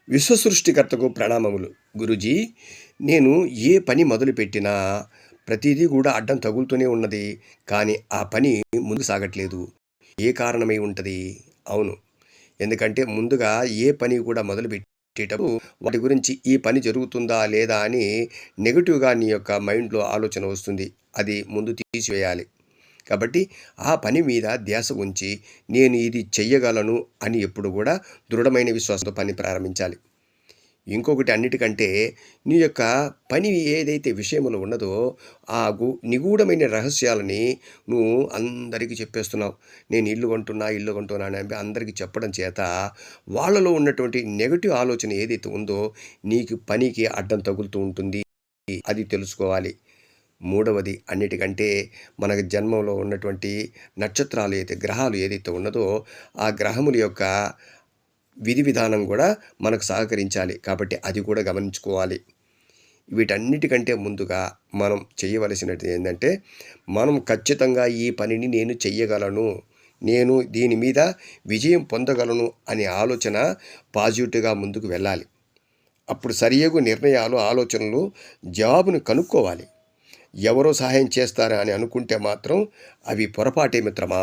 విశ్వసృష్టికర్తకు ప్రణామములు. గురూజీ, నేను ఏ పని మొదలుపెట్టినా ప్రతిదీ కూడా అడ్డం తగులుతూనే ఉన్నది. కానీ ఆ పని ముందుకు సాగట్లేదు. ఏ కారణమై ఉంటది? అవును. ఎందుకంటే ముందుగా ఏ పని కూడా మొదలుపెట్టేటప్పుడు వాటి గురించి ఈ పని జరుగుతుందా లేదా అని నెగెటివ్‌గా నీ యొక్క మైండ్‌లో ఆలోచన వస్తుంది. అది ముందు తీసివేయాలి. కాబట్టి ఆ పని మీద ధ్యాస ఉంచి నేను ఇది చెయ్యగలను అని ఎప్పుడు కూడా దృఢమైన విశ్వాసంతో పని ప్రారంభించాలి. ఇంకొకటి అన్నిటికంటే నీ యొక్క పని ఏదైతే విషయంలో ఉన్నదో ఆ నిగూఢమైన రహస్యాలని నువ్వు అందరికీ చెప్పేస్తున్నావు. నేను ఇల్లు కొంటున్నా అని అందరికీ చెప్పడం చేత వాళ్ళలో ఉన్నటువంటి నెగటివ్ ఆలోచన ఏదైతే ఉందో నీకు పనికి అడ్డం తగులుతూ ఉంటుంది. అది తెలుసుకోవాలి. మూడవది అన్నిటికంటే మనకు జన్మంలో ఉన్నటువంటి నక్షత్రాలు అయితే గ్రహాలు ఏదైతే ఉన్నదో ఆ గ్రహముల యొక్క విధి విధానం కూడా మనకు సహకరించాలి. కాబట్టి అది కూడా గమనించుకోవాలి. వీటన్నిటికంటే ముందుగా మనం చేయవలసినది ఏంటంటే మనం ఖచ్చితంగా ఈ పనిని నేను చెయ్యగలను, నేను దీని మీద విజయం పొందగలను అనే ఆలోచన పాజిటివ్గా ముందుకు వెళ్ళాలి. అప్పుడు సరియగు నిర్ణయాలు, ఆలోచనలు, జవాబును కనుక్కోవాలి. ఎవరో సహాయం చేస్తారా అని అనుకుంటే మాత్రం అవి పొరపాటే మిత్రమా.